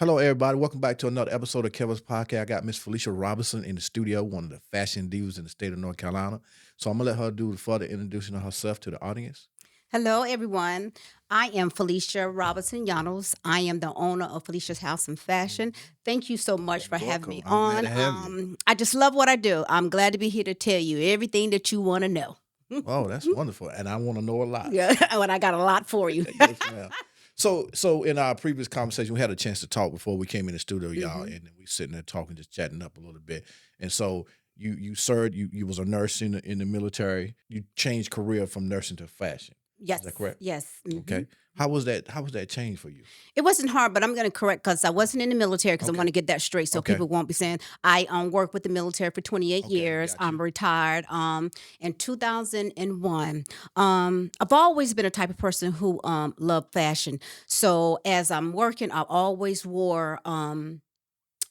Hello, everybody. Welcome back to another episode of Kelvis Podcast. I got Miss Felicia Robinson in the studio, one of the fashion divas in the state of North Carolina. So I'm gonna let her do the further introducing of herself to the audience. Hello, everyone. I am Felicia Robinson Llanos. I am the owner of Felicia's House and Fashion. Thank you so much for having Welcome. me I'm glad on. to have you. I just love what I do. I'm glad to be here to tell you everything that you want to know. Oh, that's wonderful, and I want to know a lot. Yeah, and I got a lot for you. Yes, ma'am. So in our previous conversation, we had a chance to talk before we came in the studio, y'all, Mhm. and we sitting there talking, just chatting up a little bit. And so you served, you was a nurse in the military. You changed career from nursing to fashion. Is Yes, that correct? yes. Okay. How was that? How was that change for you? It wasn't hard, but I'm going to correct because I wasn't in the military because I Okay. want to get that straight so Okay. people won't be saying I worked with the military for 28 Okay, years. got you. I'm retired in 2001. I've always been a type of person who loved fashion. So as I'm working, I always wore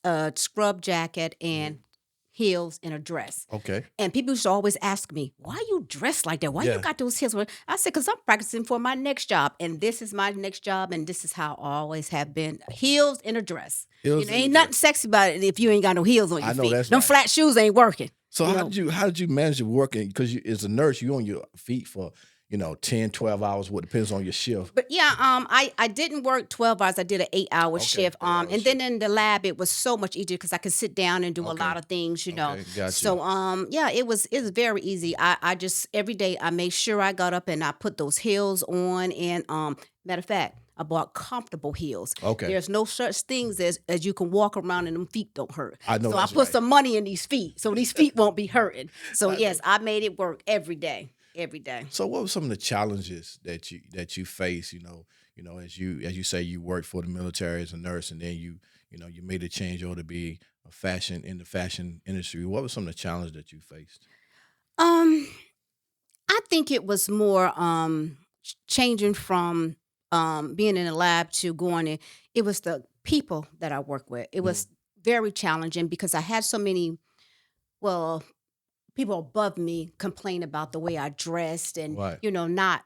a scrub jacket and heels and a dress. Okay. And people used to always ask me, why you dressed like that? Why you Yeah. got those heels? I said, because I'm practicing for my next job. And this is my next job. And this is how I always have been. Heels and a dress. Heels and a Ain't dress. nothing sexy about it if you ain't got no heels on your I know feet. that's Them right. flat shoes ain't working. So You how know. did you manage to work in, because you as a nurse, you on your feet for 10, 12 hours, what depends on your shift. But yeah, I didn't work 12 hours. I did an 8-hour Okay, shift. 8-hour And then in the lab, it was so much easier because I could sit down and do a Okay. lot of things, you know. Okay, got you. So yeah, it was very easy. I just every day I made sure I got up and I put those heels on. And matter of fact, I bought comfortable heels. Okay. There's no such things as you can walk around and them feet don't hurt. I know So I that's put right. some money in these feet so these feet won't be hurting. So I yes, know. I made it work every day. Every day. So what were some of the challenges that you face, as you say you worked for the military as a nurse, and then you made a change over to be a fashion in the fashion industry. What were some of the challenges that you faced? Um, I think it was more changing from being in a lab to going in. It was the people that I work with. It was very challenging because I had so many, well, people above me complain about the way I dressed and, Right. not,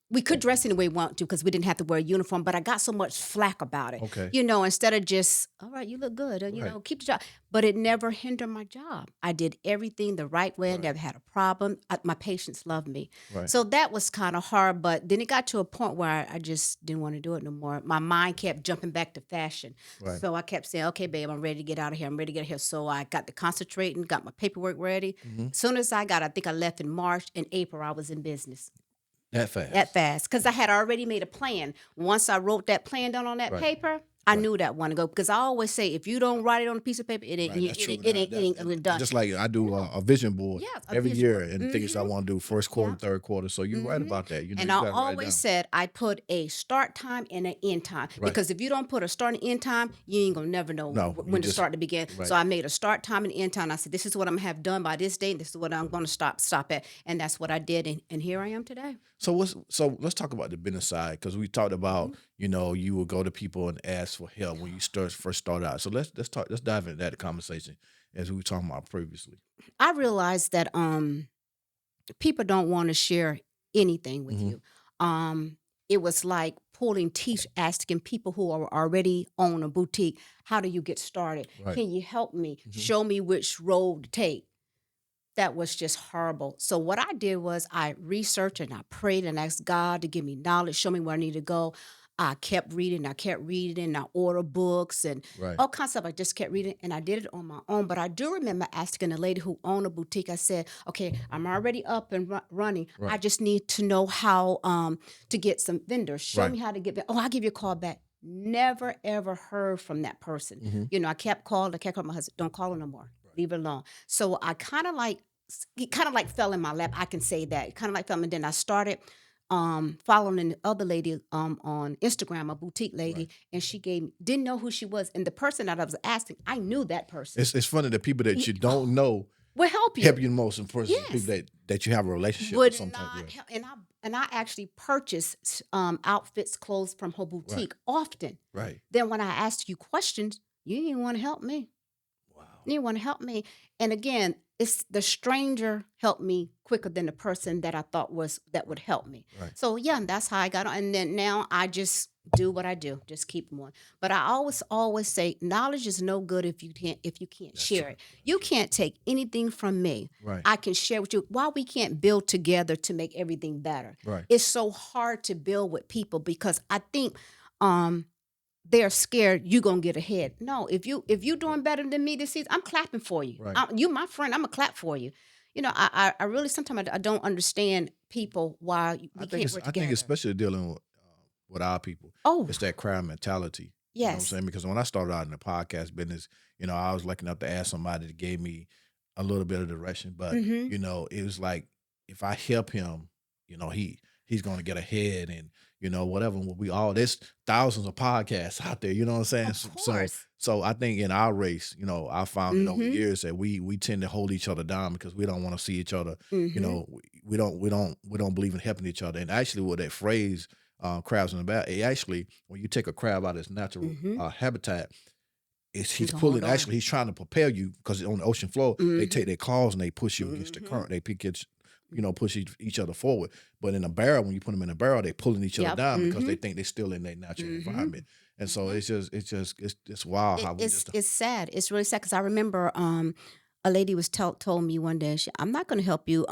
we could dress any way we want to because we didn't have to wear a uniform, but I got so much flack about it. Okay. Instead of just, all right, you look good, Right. keep the job. But it never hindered my job. I did everything the right way. I Right. never had a problem. My patients loved me. Right. So that was kind of hard, but then it got to a point where I just didn't want to do it no more. My mind kept jumping back to fashion. Right. So I kept saying, okay, babe, I'm ready to get out of here. I'm ready to get out of here. So I got to concentrating, got my paperwork ready. As soon as I think I left in March. In April, I was in business. That fast. That fast. Because I had already made a plan. Once I wrote that plan down on that Right. paper, I Right. knew that one to go. Because I always say, if you don't write it on a piece of paper, it ain't, Right, that's true. it ain't done. Just like I do a vision board Yes, a every vision year, board. and things I want to do first quarter, Yeah. third quarter. So you're right about that. And you I gotta write it always down. said I put a start time and an end time. Right. Because if you don't put a start and end time, you ain't gonna never know No, you when to just- start to begin. right. So I made a start time and end time. I said, this is what I'm gonna have done by this date. This is what I'm gonna stop at. And that's what I did. And here I am today. So let's talk about the business side, because we talked about you would go to people and ask for help when you first start out. So let's dive into that conversation as we were talking about previously. I realized that people don't want to share anything with Mhm. you. It was like pulling teeth, asking people who are already own a boutique, how do you get started? Right. Can you help me? Mhm. Show me which road to take. That was just horrible. So what I did was I researched and I prayed and asked God to give me knowledge, show me where I need to go. I kept reading, and I ordered books and Right. all kinds of stuff. I just kept reading and I did it on my own. But I do remember asking a lady who owned a boutique, I said, okay, I'm already up and running. I Right. just need to know how to get some vendors. Show Right. me how to get them. Oh, I'll give you a call back. Never, ever heard from that person. Mhm. I kept calling my husband, don't call her no more. Leave her alone. So I it kind of like fell in my lap. I can say that. It kind of like fell. And then I started following the other lady on Instagram, a boutique lady, Right. and she didn't know who she was. And the person that I was asking, I knew that person. It's funny that people that you don't know Will help you. help you the most, and person Yes. people that you have a relationship Would with some type not of. help. And I actually purchased outfits, clothes from her boutique often. Right. Then when I asked you questions, you didn't want to help me. Wow. You didn't want to help me. And again, it's the stranger helped me quicker than the person that I thought that would help me. Right. So yeah, and that's how I got on. And then now I just do what I do. Just keep going. But I always say knowledge is no good if you can't That's share true. it. You can't take anything from me. Right. I can share with you. Why we can't build together to make everything better? Right. It's so hard to build with people because I think they're scared you're gonna get ahead. No, if you doing better than me this season, I'm clapping for you. Right. You my friend, I'm gonna clap for you. I really sometimes I don't understand people why we can't work I think together. especially dealing with our people, Oh, it's that crowd mentality. You know what I'm yes. saying? Because when I started out in the podcast business, I was lucky enough to ask somebody that gave me a little bit of direction. But Mm-hmm. it was like if I help him, he's gonna get ahead and whatever. We all there's thousands of podcasts out there. You know what I'm saying? Of course. So I think in our race, I found that over Mm-hmm. years that we tend to hold each other down because we don't want to see each other. Mm-hmm. We don't believe in helping each other. And actually, with that phrase, crabs in the back, it actually when you take a crab out of its natural Mm-hmm. habitat, he's gonna pulling. hold on. Actually, he's trying to propel you because on the ocean floor, they Mm-hmm. take their claws and they push you against the Mm-hmm. current. They push each other forward. But in a barrel, when you put them in a barrel, they pulling each other Yep. down because Mm-hmm. they think they're still in their natural Mm-hmm. environment. And so Mm-hmm. it's wild how we just It's sad. It's really sad because I remember a lady was told me one day, I'm not going to help you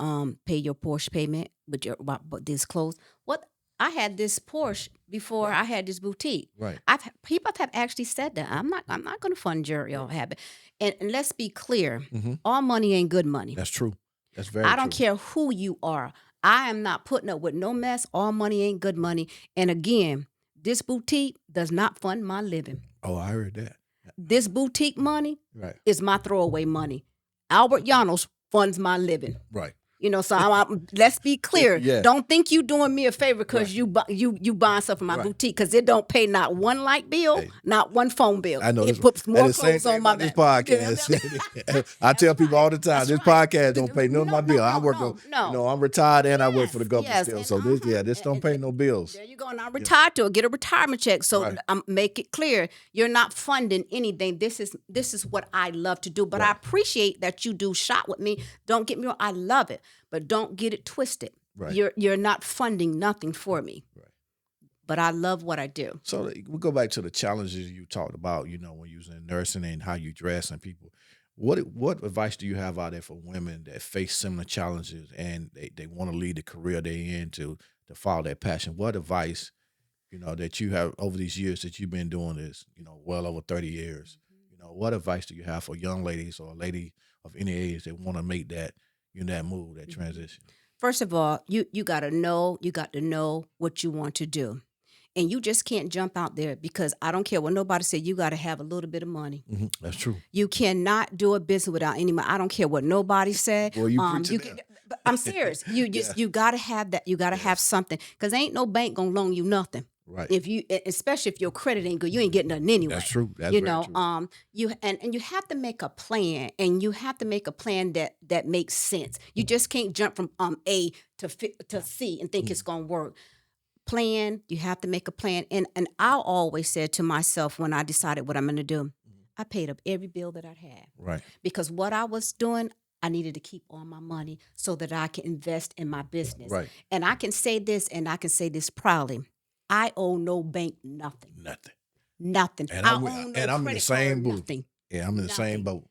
pay your Porsche payment with but this clothes. What I had this Porsche before Right. I had this boutique. right. People have actually said that I'm not going to fund your habit. And let's be clear, Mm-hmm. all money ain't good money. That's true. That's very I don't true. care who you are. I am not putting up with no mess. All money ain't good money. And again, this boutique does not fund my living. Oh, I heard that. This boutique money Right. is my throwaway money. Albert Llanos funds my living. Right. So let's be clear. Yeah. Don't think you doing me a favor because Right. you buying stuff from my Right. boutique because it don't pay not one light bill, Hey. not one phone bill. I know It this. puts more And the same clothes on thing my about this back. podcast. I tell people all the time, That's this right. podcast don't pay none of my bill. I work on, No. I'm retired and I work for the Yes, government yes, still. and So this don't pay no bills. There you go. And I'm retired to get a retirement check. So Right. make it clear you're not funding anything. This is what I love to do. But I Right. appreciate that you do shop with me. Don't get me wrong. I love it. But don't get it twisted. Right. You're not funding nothing for me. Right. But I love what I do. So we go back to the challenges you talked about, when you was in nursing and how you dress and people. What advice do you have out there for women that face similar challenges and they want to lead the career they're in to follow their passion? What advice, that you have over these years that you've been doing this, well over 30 years? What advice do you have for young ladies or a lady of any age that want to make that move, that transition? First of all, you got to know what you want to do. And you just can't jump out there because I don't care what nobody said. You got to have a little bit of money. Mm-hmm. That's true. You cannot do a business without any money. I don't care what nobody said. Well, you preaching that. But I'm serious. You got to have that. You got to have something because ain't no bank gonna loan you nothing. Right. Especially if your credit ain't good, you ain't getting nothing anyway. That's true. That's very true. You have to make a plan, and you have to make a plan that makes sense. You just can't jump from A to C and think it's gonna work. Plan. You have to make a plan, and I always said to myself when I decided what I'm gonna do, I paid up every bill that I had. Right. Because what I was doing, I needed to keep all my money so that I can invest in my business. Right. And I can say this, and I can say this proudly. I owe no bank nothing. Nothing. And I'm in the same boat. Nothing. Yeah, I'm in the same boat.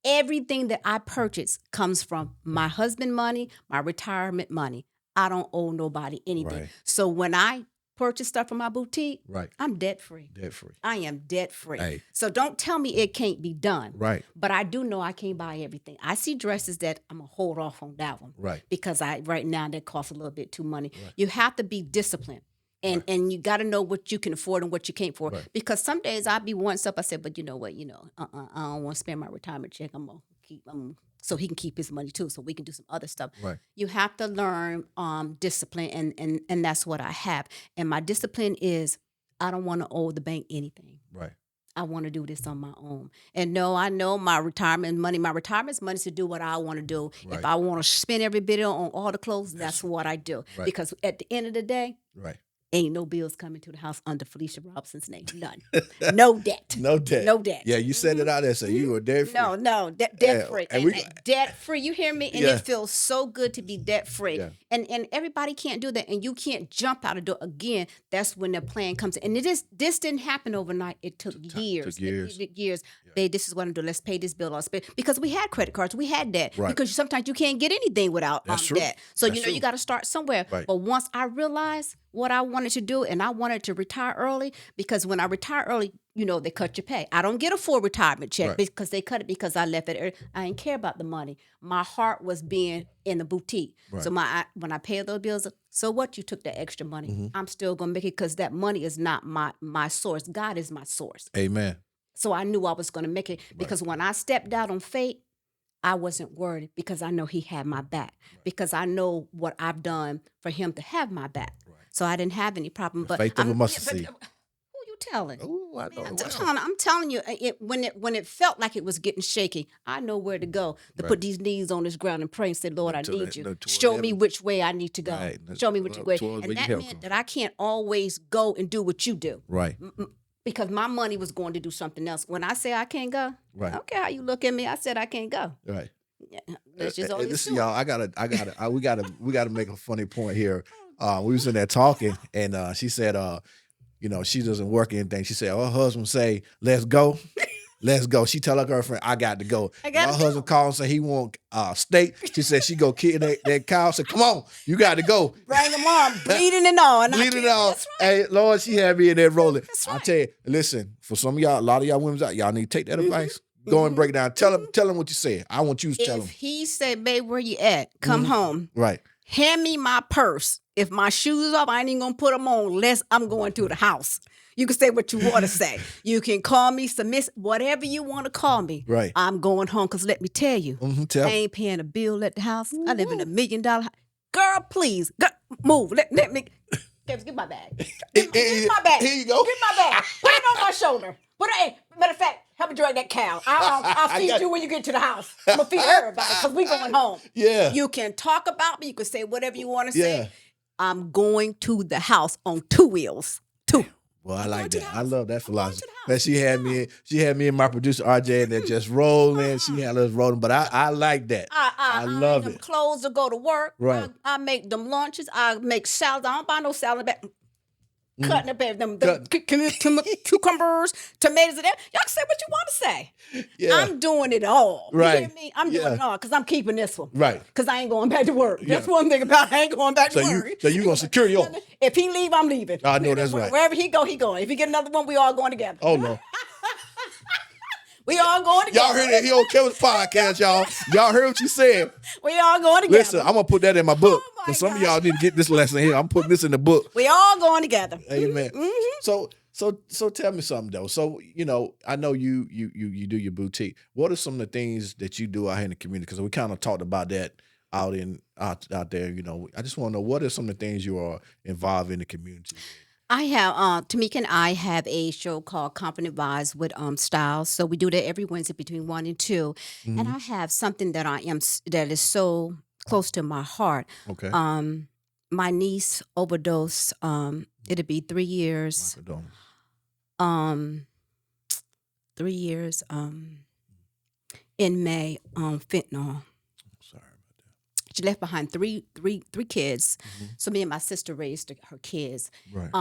Everything that I purchase comes from my husband money, my retirement money. I don't owe nobody anything. Right. So when I purchase stuff from my boutique, Right. I'm debt free. Debt free. I am debt free. Hey. So don't tell me it can't be done. Right. But I do know I can't buy everything. I see dresses that I'm gonna hold off on that one. Right. Because right now that costs a little bit too money. Right. You have to be disciplined. And you got to know what you can afford and what you can't afford. Right. Because some days I'll be wanting stuff. I said, but you know what? I don't want to spend my retirement check. I'm gonna keep so he can keep his money too, so we can do some other stuff. Right. You have to learn discipline, and that's what I have. And my discipline is I don't want to owe the bank anything. Right. I want to do this on my own. And no, I know my retirement money is to do what I want to do. Right. If I want to spend every bit on all the clothes, that's what I do. Right. Because at the end of the day, Right. Ain't no bills coming to the house under Felicia Robinson's name. None. No debt. No debt. No debt. Yeah, you said it out there, so you were debt free. No, debt Yeah, free. and And, we debt free. You hear me? And Yeah. it feels so good to be debt free. Yeah. And everybody can't do that. And you can't jump out of the door. Again, that's when the plan comes in. And this didn't happen overnight. It took years. Took years. Years. Babe, this is what I'm doing. Let's pay this bill. Let's pay. Because we had credit cards. We had debt. Right. Because sometimes you can't get anything without That's true. debt. So, That's you know, true. you got to start somewhere. Right. But once I realized what I wanted to do, and I wanted to retire early, because when I retire early, you know, they cut your pay. I don't get a full retirement check Right. because they cut it because I left it early. I didn't care about the money. My heart was being in the boutique. Right. So when I paid those bills, so what? You took that extra money. Mm-hmm. I'm still going to make it because that money is not my source. God is my source. Amen. So I knew I was going to make it because when I stepped out on faith, I wasn't worried because I know he had my back, because I know what I've done for him to have my back. Right. So I didn't have any problem. But Faith of a mustard seed. Who you telling? Oh, I know. I'm telling you, when it felt like it was getting shaky, I know where to go to put these knees on this ground and pray and say, Lord, I need you. Show me which way I need to go. Right. Show me which way. Towards And where that your help meant come that I can't always go and do what you do. Right. Because my money was going to do something else. When I say I can't go, Right. I don't care how you look at me. I said I can't go. Right. Yeah, that's just all you Listen, do. y'all, we gotta make a funny point here. We was in there talking, and she said, you know, she doesn't work anything. She said, her husband say, "Let's go." Let's go. She tell her girlfriend, I got to go. I gotta My husband called and said he want steak. She said she go kill that cow. Said, come on, you got to go. Bring them on, bleeding and all. And Bleeding all. That's right. Hey, Lord, she had me in there rolling. That's I right. tell you, listen, for some of y'all, a lot of y'all women out, y'all need to take that advice. Go and break it down. Tell him what you said. I want you to tell If him. he said, babe, where you at? Come home. Right. Hand me my purse. If my shoes off, I ain't even going to put them on unless I'm going to the house. You can say what you want to say. You can call me submissive, whatever you want to call me. Right. I'm going home because let me tell you, Tell I him. ain't paying a bill at the house. I live in $1 million house. Girl, please, move. Let me. Kelvis, get my bag. Get my bag. Here you go. Get my bag. Put it on my shoulder. Matter of fact, help me drag that cow. I'll feed you when you get to the house. I'm going to feed everybody because we going home. Yeah. You can talk about me. You can say whatever you want to Yeah. say. I'm going to the house on 2 wheels. 2. Well, I I'm like going to the that. I house. love that I'm going philosophy. to the house. Man, she had me and my producer RJ and they're just rolling. She had us rolling. But I like that. I love them it. clothes to go to work. Right. I make them lunches. I make salads. I don't buy no salad back. Cutting up them cucumbers, tomatoes, and that. Y'all can say what you want to say. Yeah. I'm doing it all. Right. You hear me? I'm doing Yeah. it all because I'm keeping this one. Right. Because I ain't going back to work. That's Yeah. one thing about I ain't going back to So work. you gonna secure yours. If he leave, I'm leaving. I know that's right. Wherever he go, he going. If he get another one, we all going together. Oh no. We all going together. Y'all heard that here on Kelvis podcast, y'all. Y'all heard what you said. We all going together. Listen, I'm gonna put that in my book. Oh, my Because some of God. y'all need to get this lesson here. I'm putting this in the book. We all going together. Amen. Mm-hmm. So tell me something though. So you know, I know you do your boutique. What are some of the things that you do out here in the community? Because we kind of talked about that out there. You know, I just want to know what are some of the things you are involved in the community. I have Tamika and I have a show called Confident Vibes with Styles. So we do that every Wednesday between 1 and 2. And I have something that that is so close to my heart. Okay. My niece overdosed. It'll be 3 years. My condolences. 3 years in May on fentanyl. Sorry about that. She left behind three kids. So me and my sister raised her kids. Right.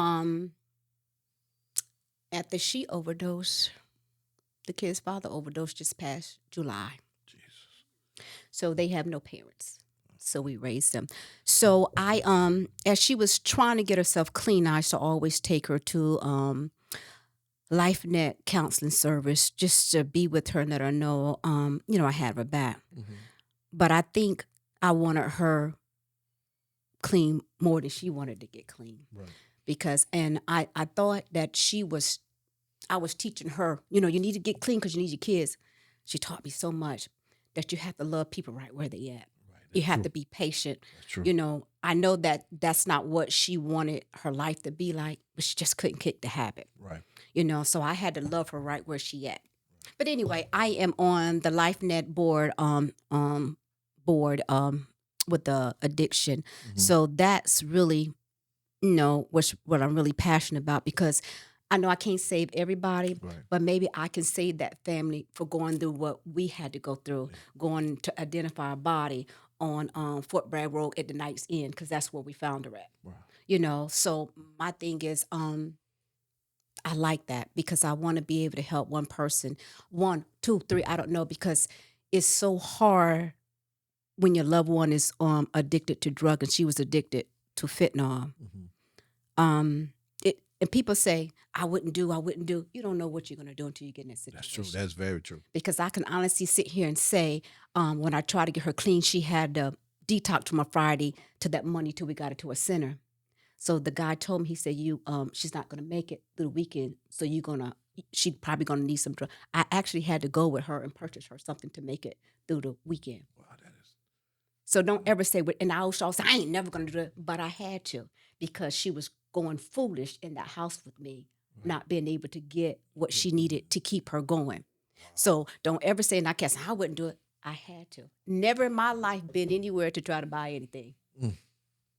After she overdosed, the kid's father overdosed just past July. Jesus. So they have no parents. So we raised them. So I as she was trying to get herself clean, I used to always take her to LifeNet counseling service just to be with her and let her know I had her back. But I think I wanted her clean more than she wanted to get clean. Right. Because I thought that I was teaching her, you need to get clean because you need your kids. She taught me so much that you have to love people right where they at. You have to be patient. That's true. I know that that's not what she wanted her life to be like, but she just couldn't kick the habit. Right. So I had to love her right where she at. But anyway, I am on the LifeNet board with the addiction. So that's really know what I'm really passionate about, because I know I can't save everybody, Right. but maybe I can save that family for going through what we had to go through, Yeah. going to identify a body on Fort Bragg Road at the Night's End, because that's where we found her at. Wow. So my thing is, I like that because I want to be able to help one person, one, two, three, I don't know, because it's so hard when your loved one is addicted to drug, and she was addicted to fentanyl. Mhm. And people say, I wouldn't do. You don't know what you're gonna do until you get in that That's true. situation. That's very true. Because I can honestly sit here and say, when I tried to get her clean, she had to detox from a Friday to that Monday till we got her to a center. So the guy told me, he said, she's not gonna make it through the weekend, so she's probably gonna need some drug. I actually had to go with her and purchase her something to make it through the weekend. Wow, that is. So don't ever say, and I also say, I ain't never gonna do it, but I had to, because she was going foolish in that house with me, Right. not being able to get what she needed to keep her going. Wow. So don't ever say, and I can't say, I wouldn't do it. I had to. Never in my life been anywhere to try to buy anything, Mm.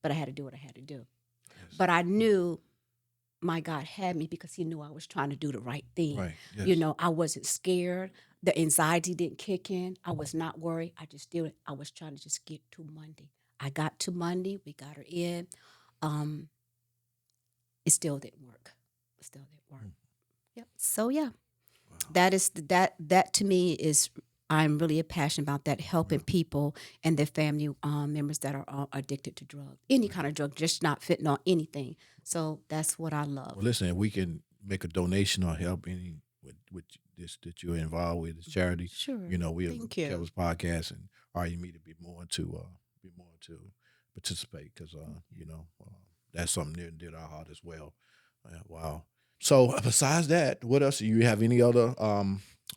but I had to do what I had to do. Yes. But I knew my God had me because he knew I was trying to do the right thing. Right. Yes. I wasn't scared. The anxiety didn't kick in. I was not worried. I just did it. I was trying to just get to Monday. I got to Monday. We got her in. It still didn't work. It still didn't work. Yep. So yeah, Wow. that to me is, I'm really passionate about that, helping people and their family members that are addicted to drugs, any kind of drug, just not fentanyl, anything. So that's what I love. Well, listen, if we can make a donation or help any with this that you're involved with, this charity, Sure. we have Thank you. Kelvis podcast and RU me to be more to participate because that's something near and dear to our heart as well. Wow. So besides that, what else? Do you have any other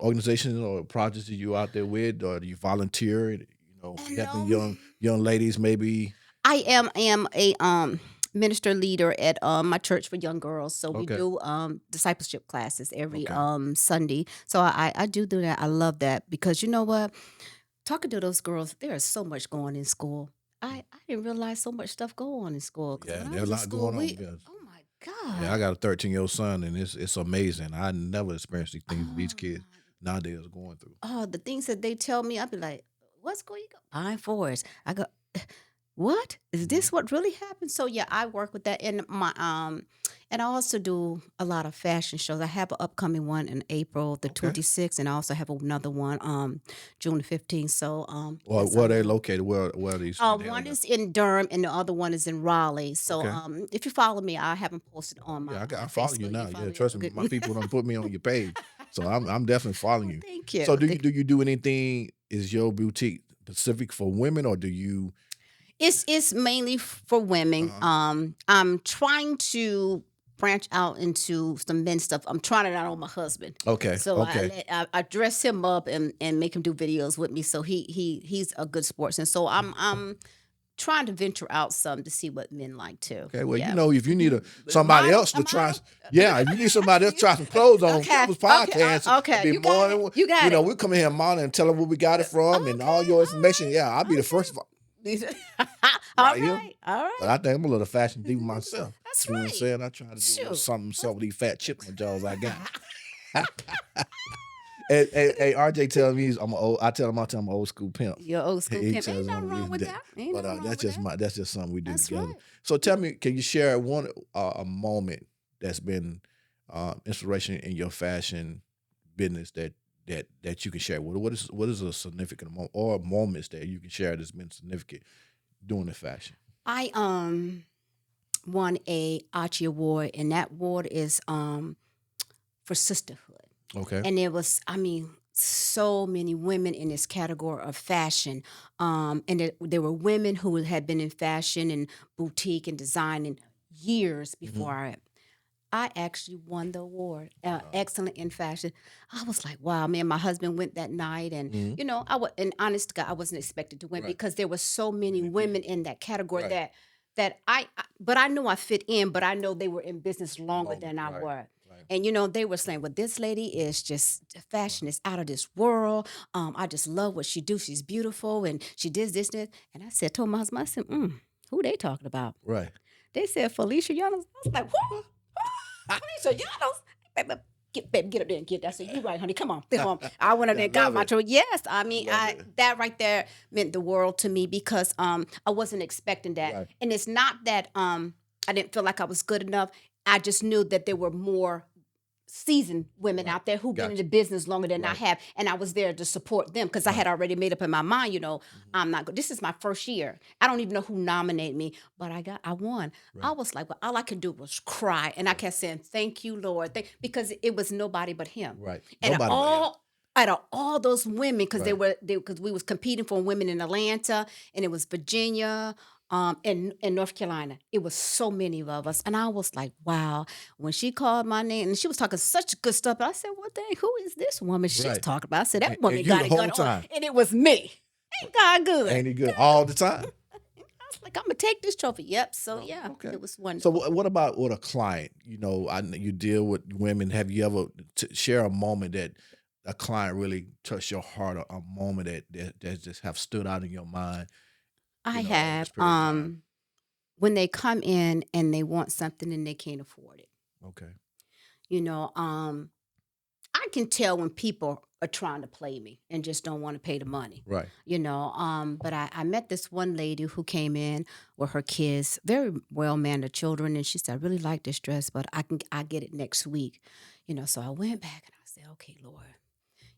organizations or projects that you out there with, or do you volunteer? Helping young ladies maybe. I am a minister leader at my church for young girls. So we Okay. do discipleship classes every Okay. Sunday. So I do that. I love that, because you know what? Talking to those girls, there is so much going in school. I didn't realize so much stuff go on in school. 'Cause Yeah, when I there's a was in lot school, going on. Yes. oh my Yeah, I God. got a 13-year-old son, and it's amazing. I never experienced these things these Oh kids nowadays are going through. the things that they tell me, I'd be like, "What school you go?" Pine Forest. I go, "What is Mhm. this? What really happened?" So yeah, I work with that, and and I also do a lot of fashion shows. I have an upcoming one in April the Okay. 26th, and I also have another one June the 15th. So Or yes, where I are they do. located? Where are these? In the One area? is in Durham, and the other one is in Raleigh. So Okay. if you follow me, I haven't posted on my Yeah, I follow you Facebook. You now. Yeah, follow me? trust me, Good. my people don't put me on your page, so I'm definitely following Well, you. thank you. So do you do anything? Is your boutique specific for women, or do you? It's mainly for women. Uh-huh. I'm trying to branch out into some men stuff. I'm trying it out on my husband. Okay. So Okay. I dress him up and make him do videos with me. So he's a good sportsman. So I'm trying to venture out some to see what men like too. Okay, well, Yeah. if you need somebody Model, else a to try, model. yeah, if you need somebody else to try some clothes on Okay, Kevin's okay, podcast, it'd okay. be You more got it. than You got it. we come in here and monitor and tell them where we got it from and all Okay, your all information. Yeah, I'll be the right, first okay. right here. All But right. I think I'm a little fashion diva myself. That's You know what I'm right. saying? I try to do a little Shoot. something with these fat chips and jaws I got. Hey, RJ tells me I'm an old. I tell him I'm an old school pimp. Your old school He pimp. Ain't tells me nothing I'm wrong using with that. that. Ain't But nothing wrong with that. that's just something we do That's together. right. So tell me, can you share one a moment that's been inspiration in your fashion business that you can share? What is a significant moment or moments that you can share that's been significant doing the fashion? I won a Archie Award, and that award is for sisterhood. Okay. And there was, I mean, so many women in this category of fashion. And there were women who had been in fashion and boutique and design in years before I actually won the award, excellent in fashion. I was like, wow, man. My husband went that night, and Mhm. and honest to God, I wasn't expected to win Right. because there were so many Many people. women in that category Right. that but I know I fit in, but I know they were in business longer Longer. than I Right. were. Right. And they were saying, "Well, this lady is just fashion is out of this world. I just love what she do. She's beautiful, and she does this." And I said, told my husband, I said, "Who they talking about?" Right. They said Felicia Llanos. I was like, what? Felicia Llanos? Baby, get up there and get that. I said, you right, honey. Come on. Come on. I went up there I and got love my it. choice. Yes. I I mean, love it. that right there meant the world to me because I wasn't expecting that. Right. And it's not that I didn't feel like I was good enough. I just knew that there were more seasoned women Right. out there who've been in Gotcha. the business longer than I Right. have, and I was there to support them because I Right. had already made up in my mind, Mhm. I'm not good. This is my first year. I don't even know who nominated me, but I won. I Right. was like, well, all I could do was cry, and I Right. kept saying, "Thank you, Lord," because it was nobody but Him. Right. And Nobody but him. out of all those women, because Right. because we was competing for women in Atlanta, and it was Virginia. And North Carolina, it was so many of us, and I was like, "Wow!" When she called my name, and she was talking such good stuff, I said, "What dang? Who is this woman she's Right. talking about?" I said, "That And woman you got the it whole going on," time. and it was me. Ain't God good? Ain't he good all the time? I was like, "I'm gonna take this trophy." Yep. So Oh, yeah, okay. it was So wonderful. what about with a client? I know you deal with women. Have you ever share a moment that a client really touched your heart, a moment that just have stood out in your mind, I over have this period of time? when they come in and they want something and they can't afford it. Okay. You know, I can tell when people are trying to play me and just don't want to pay the money. Right. But I met this one lady who came in with her kids, very well mannered children, and she said, I really like this dress, but I get it next week. So I went back and I said, okay, Lord,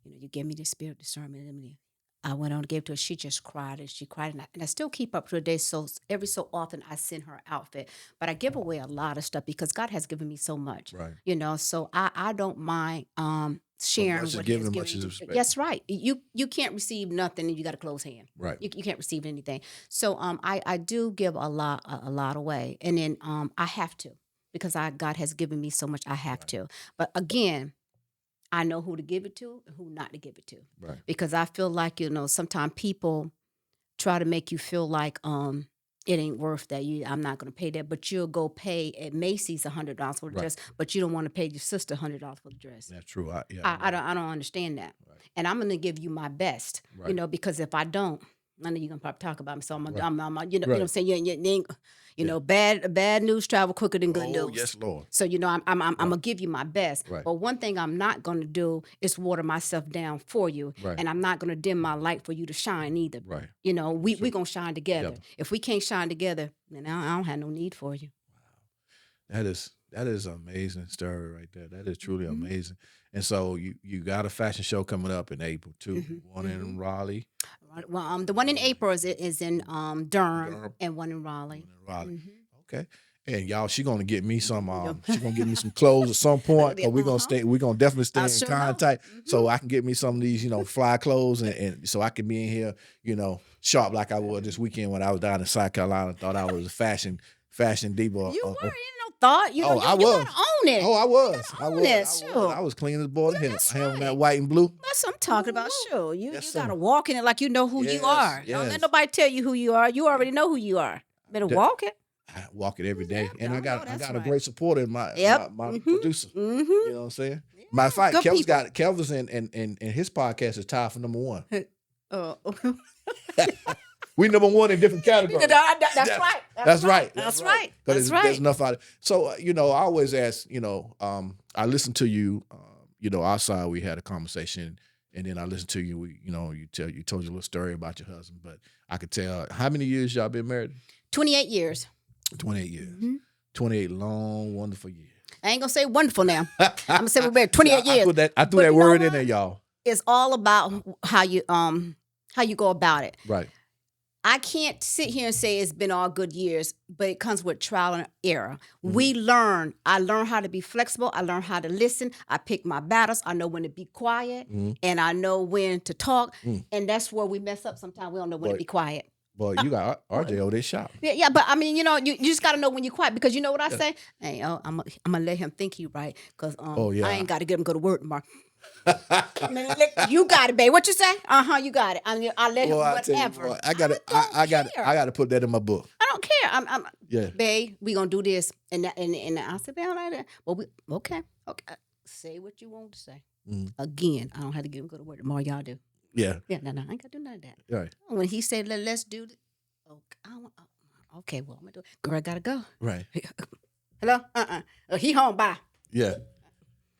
you gave me the spirit of discernment. And I went on and gave it to her. She just cried and she cried. And I still keep up to today. So every so often I send her an outfit. But I give away a lot of stuff because God has given me so much. Right. So I don't mind But sharing much is what He has given, given much is me. expected. That's right. You can't receive nothing and you got a closed hand. Right. You can't receive anything. So I do give a lot away. And then I have to because God has given me so much. I have Right. to. But again, I know who to give it to and who not to give it to. Right. Because I feel like, sometimes people try to make you feel like it ain't worth that. I'm not gonna pay that, but you'll go pay at Macy's $100 for the Right. dress, but you don't want to pay your sister $100 for the dress. That's true. Yeah. I don't understand that. Right. And I'm gonna give you my best, Right. because if I don't, I know you're gonna probably talk about me. So I'm gonna, Right. you know what Right. I'm saying? You ain't, Yeah. bad news travel quicker than good Oh news. yes, Lord. So I'm Right. gonna give you my best. Right. But one thing I'm not gonna do is water myself down for you, Right. and I'm not gonna dim my light for you to shine either. Right. We gonna shine together. Together. If we can't shine together, then I don't have no need for you. That is an amazing story right there. That is truly Mhm. amazing. And so you got a fashion show coming up in April too. Mhm. One in Raleigh, Right. Well, the one in April is in Durham, Durham, and one in one Raleigh. in Raleigh. Mhm. Okay. And y'all, she gonna get me some. Yeah. She gonna get me some clothes at some point. Cause we're gonna stay. We're gonna definitely stay I in sure know. contact. So Mhm. I can get me some of these, fly clothes, and so I can be in here, sharp like I was this weekend when I was down in South Carolina. Thought I was a fashion diva. You were in no thought. You I you was. gotta own it. Oh, I was. I Own was. it, I was. sure. I was clean as a board. That's I on that right. white and blue. That's what I'm talking about. Woo-woo. Sure. You Yes, gotta sir. walk in it like you know who you Yes, are. Don't let yes. nobody tell you who you are. You already know who you are. Better That- walk it. I walk it every day, Yeah, and I I know got that's a right. great supporter in my Yep. my Mhm. producer. Mhm. You know what I'm saying? Matter of fact, Good people. Kelvis and his podcast is tied for number one. Oh. We number one in different categories. That's right. That's right. That's right. Because That's there's right. enough out of So, I always ask, I listen to you, outside we had a conversation, and then I listened to you, you told your little story about your husband, but I could tell, how many years y'all been married? 28 years. 28 years. Mhm. 28 long, wonderful years. I ain't gonna say wonderful now. I'm gonna say we're married 28 I years. threw that But you know word in what? there, y'all. It's all about how you go about it. Right. I can't sit here and say it's been all good years, but it comes with trial and error. Mhm. I learn how to be flexible. I learn how to listen. I pick my battles. I know when to be quiet, Mhm. and I know when to talk. Mm. And that's where we mess up sometimes. We don't know when to Boy, be quiet. boy, you got RJ over there shop. Yeah, but I mean, you just got to know when you're quiet because you know what I Yeah. say? Hey, I'm gonna let him think he right because Oh, yeah. I ain't got to get him to go to work tomorrow. You got it, babe. What you say? You got it. I let him Boy, I tell you, whatever. boy, I got to put that in my book. I don't care. I'm Yeah. babe, we gonna do this. And I said, babe, I like that. Well, okay. Say what you want to say. Mhm. Again, I don't have to get him to go to work tomorrow. Y'all do. Yeah. Yeah, no, I ain't got to do none of that. Right. When he said, let's do this. Okay, well, I'm gonna do it. Girl, I gotta go. Right. Hello? He home. Bye. Yeah.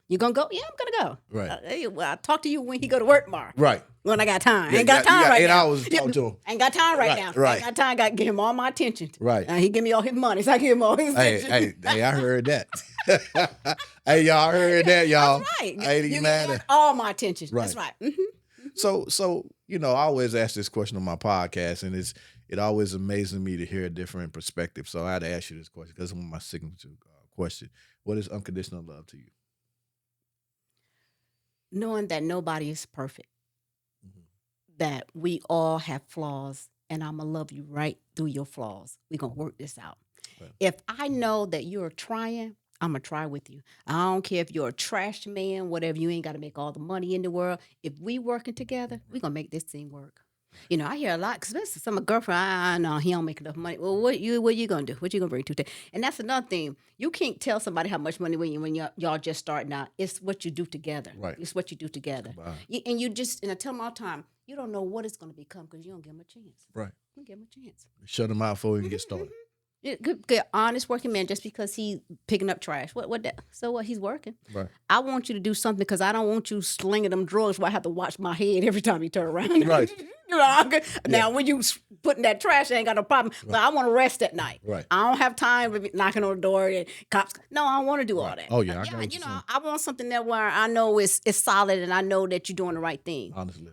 You gonna go? Yeah, I'm gonna go. Right. Hey, well, I'll talk to you when he go to work tomorrow. Right. When I got time. Yeah, Ain't got you time got right 8 now. hours to talk to him. Ain't got time right now. Right. Ain't got time. Got to give him all my attention. Right. He give me all his money, so I give him all his attention. Hey, I heard that. Hey, y'all heard that, y'all. That's right. I ain't even mad at. All my attention. Right. That's right. Mm-hmm. So I always ask this question on my podcast, and it always amazes me to hear a different perspective. So I had to ask you this question because it's one of my signature question. What is unconditional love to you? Knowing that nobody is perfect, Mm-hmm. that we all have flaws, and I'm gonna love you right through your flaws. We're gonna work this out. Right. If I know that you're trying, I'm gonna try with you. I don't care if you're a trash man, whatever. You ain't got to make all the money in the world. If we working together, we're gonna make this thing work. I hear a lot, especially some of girlfriend. I know he don't make enough money. Well, what you gonna do? What you gonna bring to it? And that's another thing. You can't tell somebody how much money when y'all just starting out. It's what you do together. Right. It's what you do together. Wow. And I tell them all the time, you don't know what it's gonna become because you don't give them a chance. Right. You give them a chance. Shut them out before we can get started. Good, honest working man. Just because he picking up trash, what that? So what? He's working. Right. I want you to do something because I don't want you slinging them drugs where I have to watch my head every time you turn around. Right. Now when you putting that trash, I ain't got no problem. Right. But I want to rest at night. Right. I don't have time to be knocking on the door and cops. No, I don't want to do all Right. that. Oh, yeah, I got what you're saying. I want something that where I know it's solid and I know that you're doing the right thing. Honestly.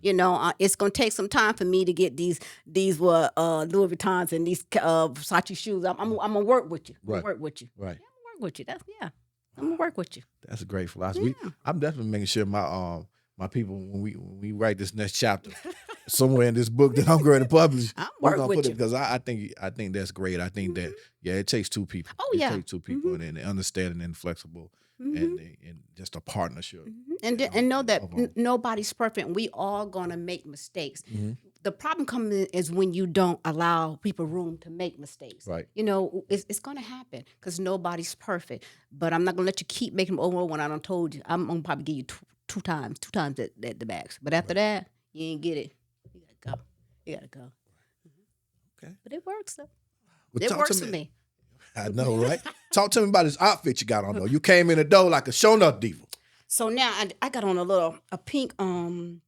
It's gonna take some time for me to get these Louis Vuittons and these Versace shoes. I'm gonna work with you. Right. Work with you. Right. Yeah, I'm gonna work with you. I'm gonna work with you. That's a great philosophy. Yeah. I'm definitely making sure my people when we write this next chapter somewhere in this book that I'm going to publish, I'm we're working gonna with put you. it because I think that's great. I think that it takes two people. Oh, it yeah. takes two people and understanding and flexible and just a partnership. And know that of, nobody's perfect. We all gonna make mistakes. Mm-hmm. The problem comes is when you don't allow people room to make mistakes. Right. It's gonna happen because nobody's perfect. But I'm not gonna let you keep making them over when I done told you. I'm gonna probably give you two times at the max. But after that, you ain't get it. You gotta go. Okay. But it works though. Well, It talk works to for me. I know, right? Talk to me about this outfit you got on though. You came in the door like a show-enough diva. So now I got on a pink pantsuit.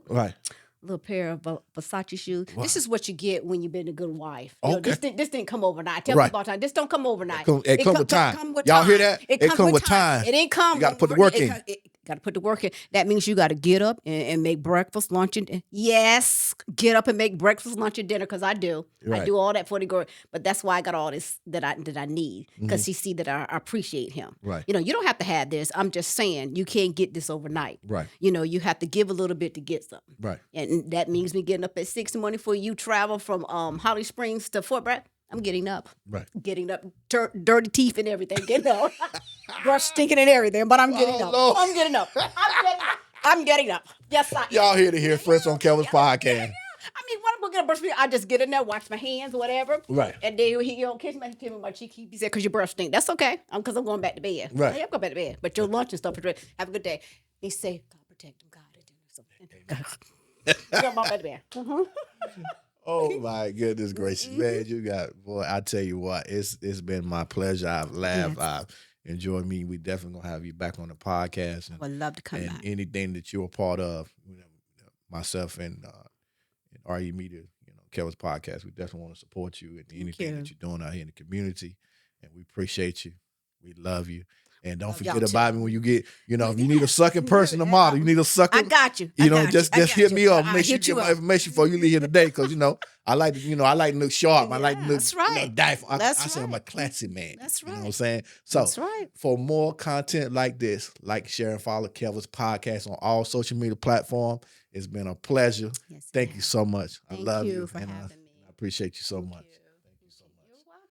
Right. Little pair of Versace shoes. Wow. This is what you get when you've been a good wife. Okay. This didn't come overnight. I tell Right. people all the time, this don't come overnight. It come with time. Y'all hear that? It come with time. It ain't come. You gotta put the work in. Got to put the work in. That means you got to get up and make breakfast, lunch, and yes, get up and make breakfast, lunch, and dinner because I do. Right. I do all that for the girl. But that's why I got all this that I need because he see that I appreciate him. Right. You don't have to have this. I'm just saying you can't get this overnight. Right. You have to give a little bit to get something. Right. And that means me getting up at 6 in the morning for you travel from Holly Springs to Fort Bragg. I'm getting up. Right. Getting up, dirty teeth and everything. Getting up. Brush stinking and everything, but I'm getting up. Lord. I'm getting up. I'm getting up. Yes, I am. Y'all here to hear first on Kelvis podcast. I mean, what I'm gonna brush me? I just get in there, wash my hands, whatever. Right. And then he kiss me on my cheek. He said, "Cause your breath stink." That's okay. Because I'm going back to bed. Right. Yeah, I'm going back to bed. But your lunch and stuff is ready. Have a good day. He say, "God protect him, God." I'm back to bed. Oh my goodness gracious, man! I tell you what, it's been my pleasure. I've laughed. Yes. I've enjoyed meeting. We definitely gonna have you back on the podcast, I would love to come and back. anything that you're a part of, myself and RU Media, Kelvis podcast. We definitely want to support you in anything you. that you're doing out here in the community, and we appreciate you. We love you. And don't Love forget y'all about too. me when you get, if you need a sucking person to model, you need a sucker. I got you. Just hit me up. Make sure you hit get my up. information before you leave here today, because I like to look sharp. I like to look, that's right. dive. I That's say I'm a right. classy man. That's You know what right. I'm saying? So That's right. for more content like this, like, share, and follow Kelvis podcast on all social media platforms. It's been a pleasure. Yes, Thank you so much. I Thank love you you. for And having me. I appreciate you so Thank much. you.